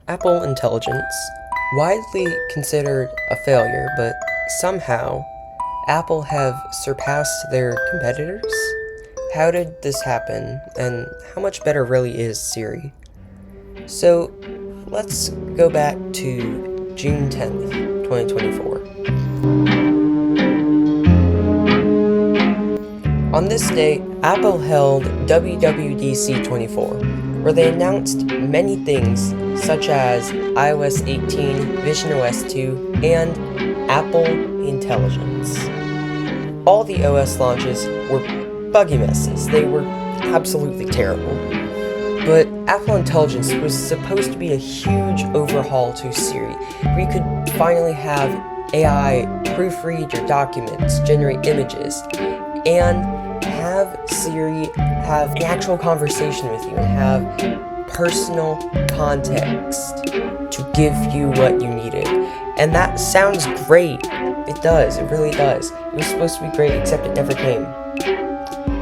Apple Intelligence, widely considered a failure, but somehow Apple have surpassed their competitors? How did this happen, and how much better really is Siri? So, let's go back to June 10th, 2024. On this day, Apple held WWDC 24, where they announced many things such as iOS 18, visionOS 2, and Apple Intelligence. All the OS launches were buggy messes. They were absolutely terrible. But Apple Intelligence was supposed to be a huge overhaul to Siri, where you could finally have AI proofread your documents, generate images, and have Siri have an actual conversation with you and have personal context to give you what you needed. And that sounds great. It does. It really does. It was supposed to be great, except it never came.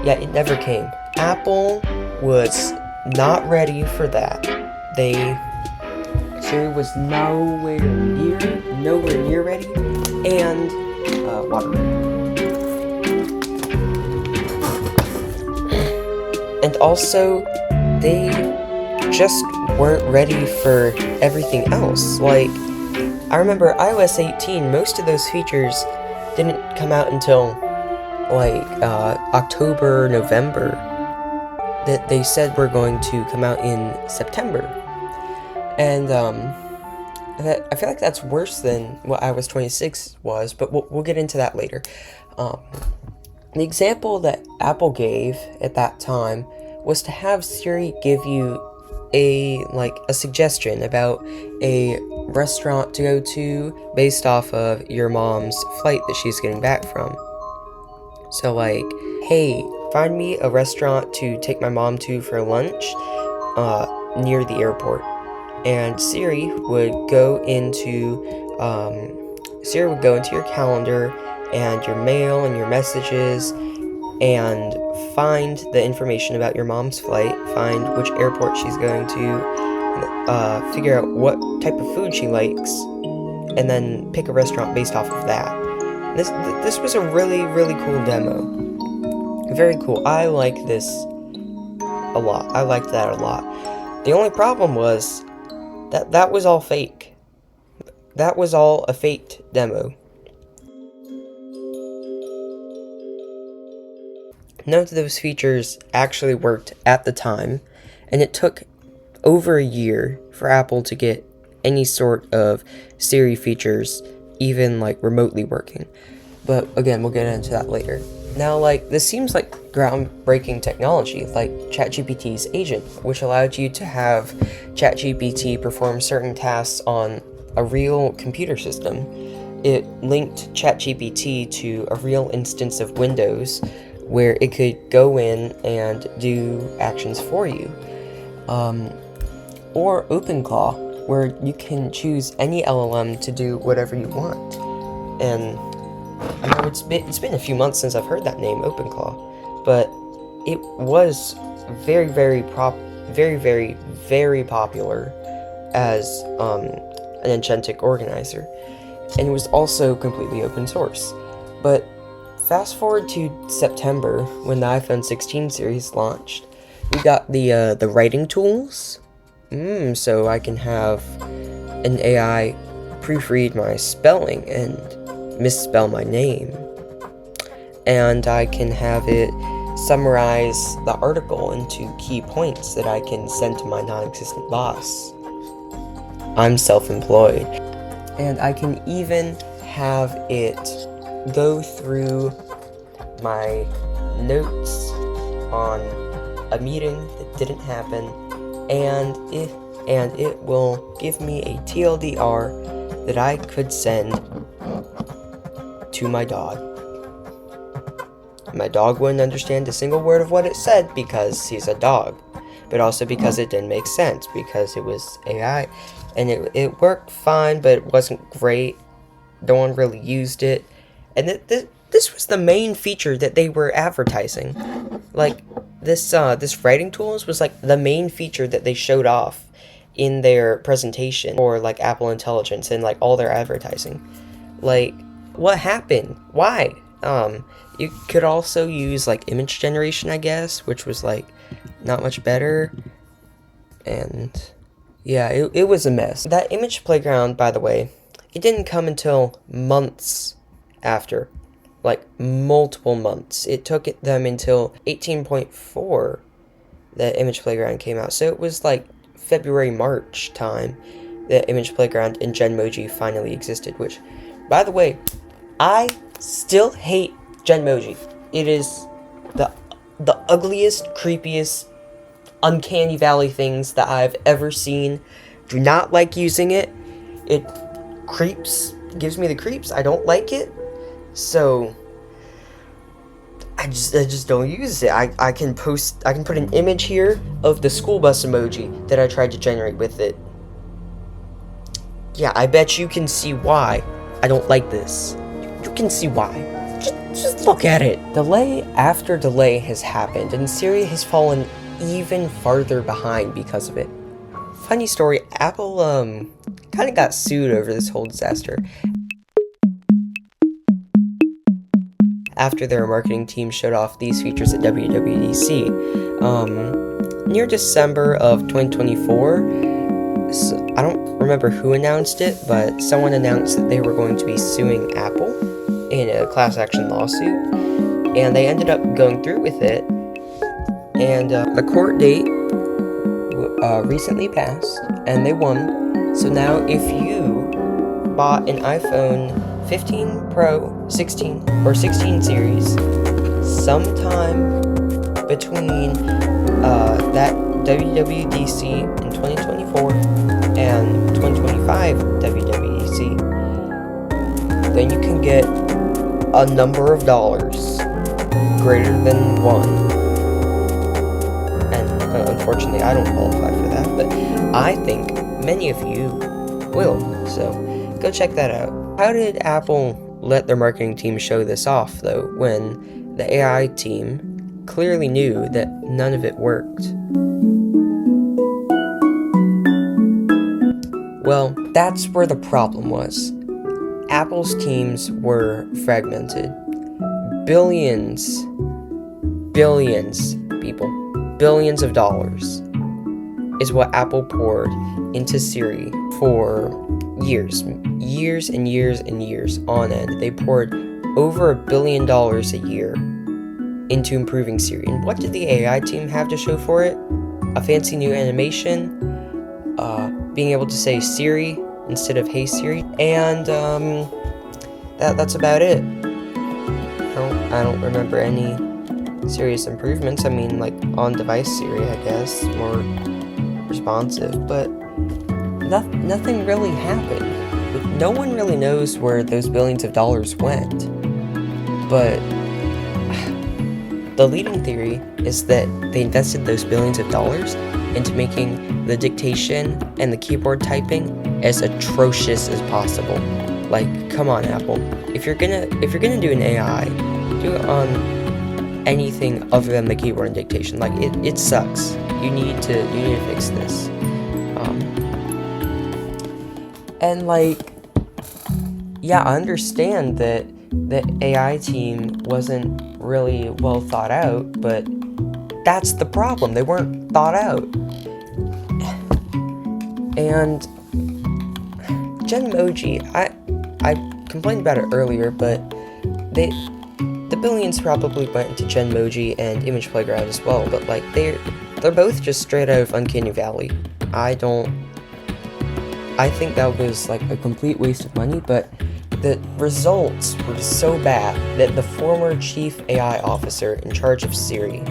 Yeah, it never came. Apple was not ready for that. Siri was nowhere near ready, and water ready. And also, they just weren't ready for everything else. Like, I remember iOS 18, most of those features didn't come out until, October, November. That they said were going to come out in September. And, I feel like that's worse than what iOS 26 was, but we'll get into that later. The example that Apple gave at that time was to have Siri give you a suggestion about a restaurant to go to based off of your mom's flight that she's getting back from. So hey, find me a restaurant to take my mom to for lunch near the airport. And Siri would go into your calendar and your mail and your messages and find the information about your mom's flight, find which airport she's going to, figure out what type of food she likes, and then pick a restaurant based off of that. This was a really, really cool demo. Very cool. I like this a lot. I liked that a lot. The only problem was that was all fake. That was all a faked demo. None of those features actually worked at the time, and it took over a year for Apple to get any sort of Siri features even remotely working. But again, we'll get into that later. Now, this seems like groundbreaking technology, like ChatGPT's agent, which allowed you to have ChatGPT perform certain tasks on a real computer system. It linked ChatGPT to a real instance of Windows where it could go in and do actions for you. Or OpenClaw, where you can choose any LLM to do whatever you want. And I know it's been a few months since I've heard that name, OpenClaw, but it was very, very popular as an agentic organizer, and it was also completely open source. But fast forward to September, when the iPhone 16 series launched, we got the writing tools. So I can have an AI proofread my spelling and misspell my name. And I can have it summarize the article into key points that I can send to my non-existent boss. I'm self-employed. And I can even have it go through my notes on a meeting that didn't happen, and it will give me a TLDR that I could send to my dog. My dog wouldn't understand a single word of what it said because he's a dog, but also because it didn't make sense because it was AI, and it worked fine, but it wasn't great. No one really used it, and this was the main feature that they were advertising. This writing tools was the main feature that they showed off, in their presentation or like Apple Intelligence and like all their advertising. Like, what happened? Why? You could also use like image generation, I guess, which was like not much better. And yeah, it was a mess. That image playground, by the way, it didn't come until months after. Like multiple months. It took them until 18.4 that image playground came out. So it was like February, March time that image playground and Genmoji finally existed, which, by the way, I still hate Genmoji. It is the ugliest, creepiest, uncanny valley things that I've ever seen. Do not like using it. It gives me the creeps. I don't like it. So I just don't use it. I can put an image here of the school bus emoji that I tried to generate with it. Yeah, I bet you can see why I don't like this. You can see why. Just look at it. Delay after delay has happened, and Siri has fallen even farther behind because of it. Funny story, Apple kind of got sued over this whole disaster. After their marketing team showed off these features at WWDC. Near December of 2024, so I don't remember who announced it, but someone announced that they were going to be suing Apple in a class action lawsuit, and they ended up going through with it, and the court date recently passed, and they won. So now if you bought an iPhone 15 Pro, 16, or 16 series sometime between that WWDC in 2024 and 2025 WWDC, then you can get a number of dollars greater than one. And unfortunately, I don't qualify for that, but I think many of you will, so go check that out. How did Apple let their marketing team show this off, though, when the AI team clearly knew that none of it worked? Well, that's where the problem was. Apple's teams were fragmented. Billions, billions of dollars is what Apple poured into Siri for years and years on end. They poured over $1 billion a year into improving Siri. And what did the AI team have to show for it? A fancy new animation, being able to say Siri instead of Hey Siri, and that's about it. I don't remember any serious improvements. I mean, like on-device Siri, I guess, more responsive, but nothing really happened. No one really knows where those billions of dollars went, but the leading theory is that they invested those billions of dollars into making the dictation and the keyboard typing as atrocious as possible. Like, come on, Apple. If you're gonna do an AI, do it on anything other than the keyboard and dictation. Like, it sucks. You need to fix this. And like, yeah, I understand that the AI team wasn't really well thought out, but that's the problem. They weren't thought out. And Genmoji, I complained about it earlier, but the billions probably went into Genmoji and Image Playground as well, but like they're both just straight out of Uncanny Valley. I think that was like a complete waste of money, but the results were so bad that the former chief AI officer in charge of Siri,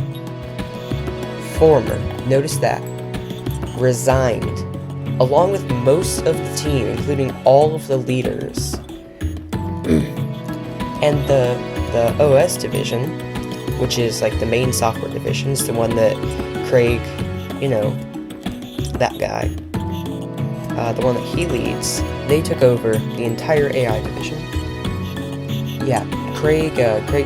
notice that, resigned, along with most of the team, including all of the leaders. And the OS division, which is like the main software division, is the one that Craig, that guy, the one that he leads, they took over the entire AI division. Yeah, Craig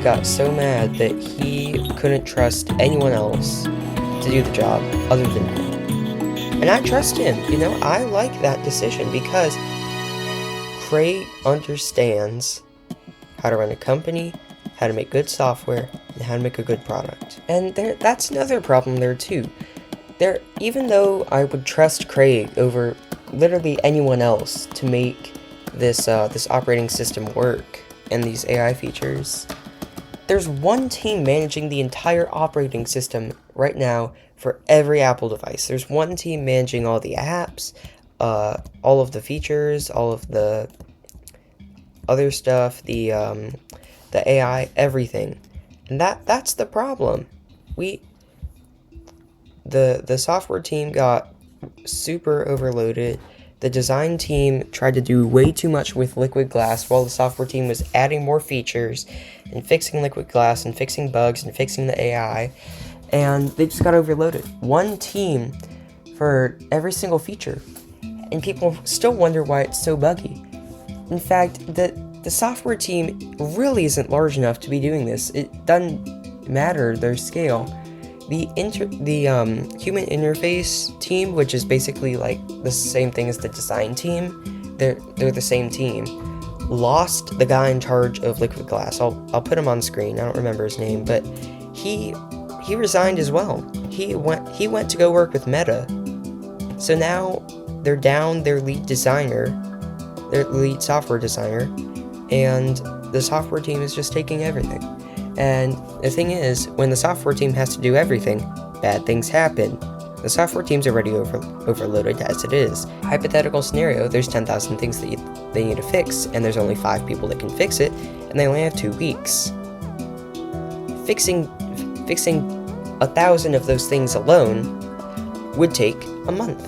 got so mad that he couldn't trust anyone else to do the job other than him. And I trust him, I like that decision because Craig understands how to run a company, how to make good software, and how to make a good product. And that's another problem there too. Even though I would trust Craig over literally anyone else to make this operating system work and these AI features, there's one team managing the entire operating system right now for every Apple device. There's one team managing all the apps, all of the features, all of the other stuff, the AI, everything. And that's the problem. The software team got super overloaded. The design team tried to do way too much with Liquid Glass while the software team was adding more features and fixing Liquid Glass and fixing bugs and fixing the AI, and they just got overloaded. One team for every single feature, and people still wonder why it's so buggy. In fact, the software team really isn't large enough to be doing this. It doesn't matter their scale. The human interface team, which is basically like the same thing as the design team, they're the same team, lost the guy in charge of Liquid Glass. I'll put him on screen. I don't remember his name, but he resigned as well. He went to go work with Meta. So now they're down their lead designer, their lead software designer, and the software team is just taking everything. And the thing is, when the software team has to do everything, bad things happen. The software team's already overloaded as it is. Hypothetical scenario, there's 10,000 things that they need to fix, and there's only 5 people that can fix it, and they only have 2 weeks. Fixing 1,000 of those things alone would take a month.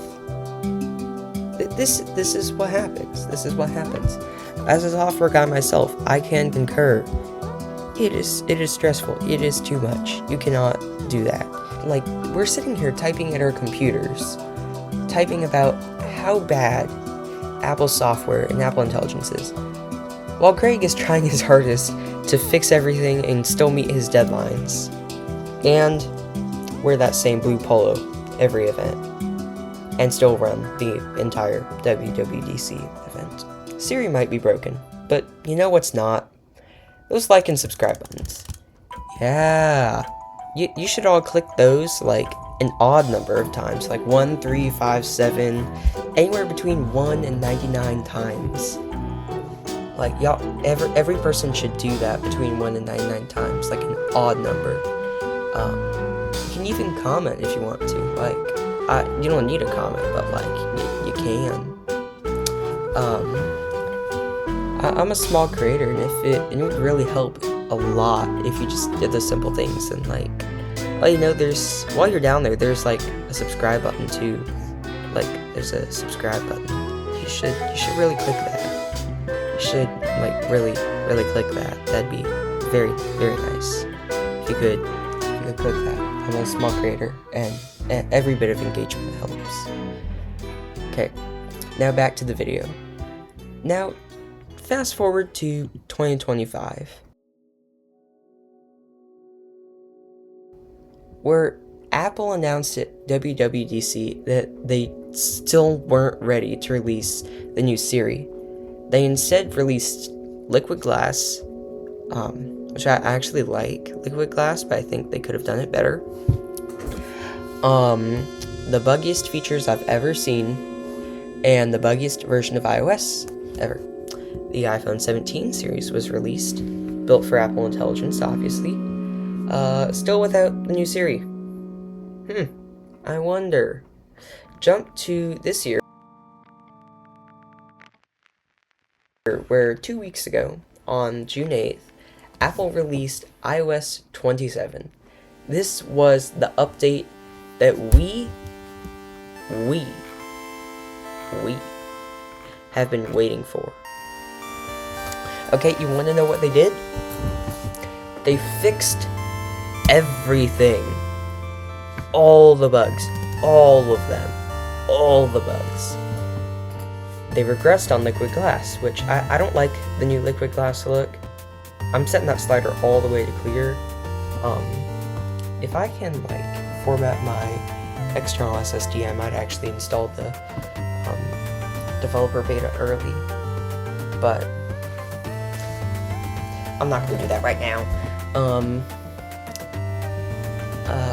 This is what happens. This is what happens. As a software guy myself, I can concur. It is stressful. It is too much. You cannot do that. Like, we're sitting here typing at our computers, typing about how bad Apple software and Apple Intelligence is, while Craig is trying his hardest to fix everything and still meet his deadlines, and wear that same blue polo every event, and still run the entire WWDC event. Siri might be broken, but you know what's not? Those like and subscribe buttons. Yeah. You should all click those like an odd number of times, like 1, 3, 5, 7, anywhere between 1 and 99 times. Like, y'all, every person should do that between 1 and 99 times, like an odd number. You can even comment if you want to. Like, you don't need a comment, but like, you can. I'm a small creator, and it would really help a lot if you just did the simple things. And like, well, while you're down there's like a subscribe button too. Like, there's a subscribe button. You should really click that. You should like really click that. That'd be very, very nice if you could click that. I'm a small creator, and every bit of engagement helps. Okay, now back to the video. Now, fast forward to 2025, where Apple announced at WWDC that they still weren't ready to release the new Siri. They instead released Liquid Glass, which I actually like Liquid Glass, but I think they could have done it better. The buggiest features I've ever seen, and the buggiest version of iOS ever. The iPhone 17 series was released, built for Apple Intelligence, obviously. Still without the new Siri. I wonder. Jump to this year, where 2 weeks ago, on June 8th, Apple released iOS 27. This was the update that we have been waiting for. Okay, you want to know what they did? They fixed everything. All the bugs. All of them. All the bugs. They regressed on Liquid Glass, which I don't like the new Liquid Glass look. I'm setting that slider all the way to clear. If I can, like, format my external SSD, I might actually install the developer beta early, but I'm not going to do that right now.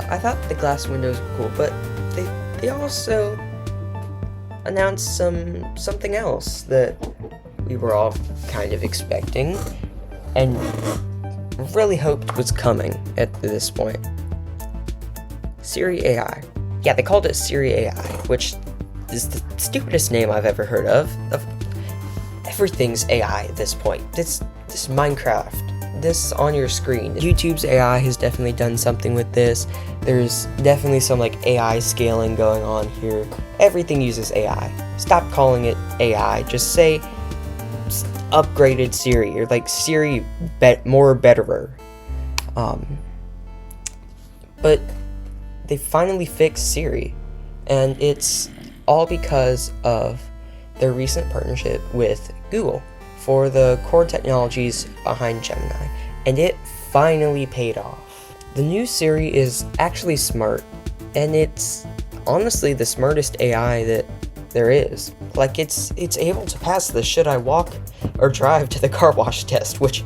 I thought the glass windows were cool, but they also announced something else that we were all kind of expecting and really hoped was coming at this point. Siri AI. Yeah, they called it Siri AI, which is the stupidest name I've ever heard of. Everything's AI at this point. This Minecraft, this on your screen. YouTube's AI has definitely done something with this. There's definitely some like AI scaling going on here. Everything uses AI. Stop calling it AI. Just say upgraded Siri, or like Siri more betterer. But they finally fixed Siri, and it's all because of their recent partnership with Google for the core technologies behind Gemini, and it finally paid off. The new Siri is actually smart, and it's honestly the smartest AI that there is. Like, it's able to pass the should I walk or drive to the car wash test, which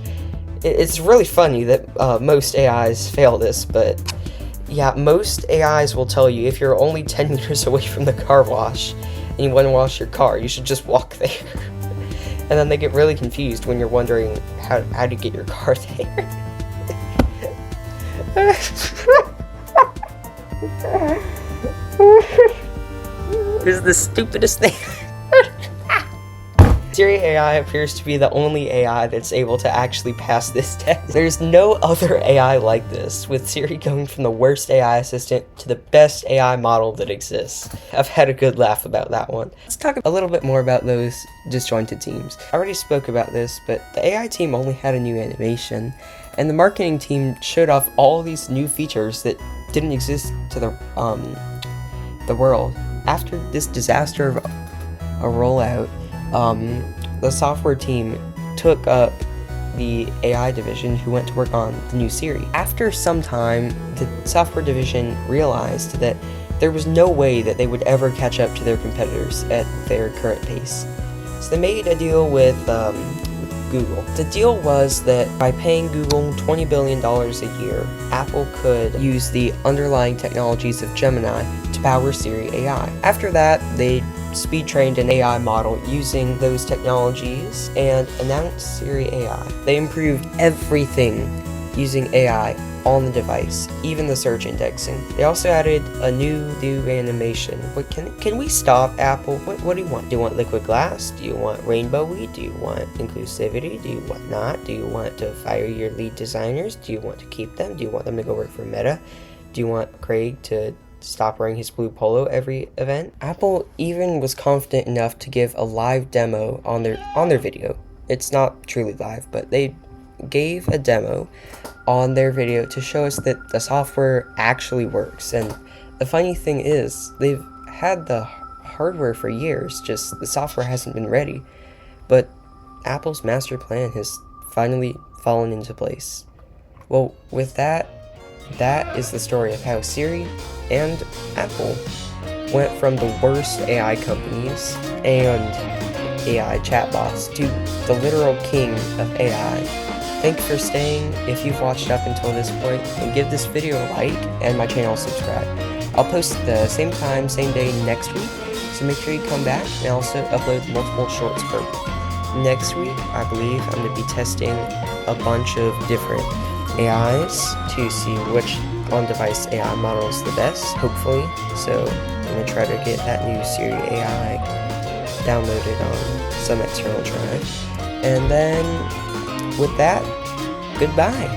it's really funny that most AIs fail this, but yeah, most AIs will tell you if you're only 10 meters away from the car wash and you want to wash your car, you should just walk there. And then they get really confused when you're wondering how to get your car there. This is the stupidest thing. Siri AI appears to be the only AI that's able to actually pass this test. There's no other AI like this, with Siri going from the worst AI assistant to the best AI model that exists. I've had a good laugh about that one. Let's talk a little bit more about those disjointed teams. I already spoke about this, but the AI team only had a new animation, and the marketing team showed off all these new features that didn't exist to the world. After this disaster of a rollout, the software team took up the AI division, who went to work on the new Siri. After some time, the software division realized that there was no way that they would ever catch up to their competitors at their current pace. So they made a deal with Google. The deal was that by paying Google $20 billion a year, Apple could use the underlying technologies of Gemini to power Siri AI. After that, they speed-trained an AI model using those technologies and announced Siri AI. They improved everything using AI on the device, even the search indexing. They also added a new animation. But can we stop, Apple? What do you want? Do you want liquid glass? Do you want rainbowy? Do you want inclusivity? Do you want not? Do you want to fire your lead designers? Do you want to keep them? Do you want them to go work for Meta? Do you want Craig to stop wearing his blue polo every event? Apple even was confident enough to give a live demo on their video. It's not truly live, but they gave a demo on their video to show us that the software actually works. And the funny thing is, they've had the hardware for years, just the software hasn't been ready. But Apple's master plan has finally fallen into place. Well, with that is the story of how Siri and Apple went from the worst AI companies and AI chatbots to the literal king of AI. Thank you for staying if you've watched up until this point, and give this video a like and my channel subscribe. I'll post the same time, same day next week, so make sure you come back, and I'll also upload multiple shorts per week. Next week, I believe I'm going to be testing a bunch of different AIs to see which on-device AI model is the best, hopefully. So I'm going to try to get that new Siri AI downloaded on some external drive. And then with that, goodbye.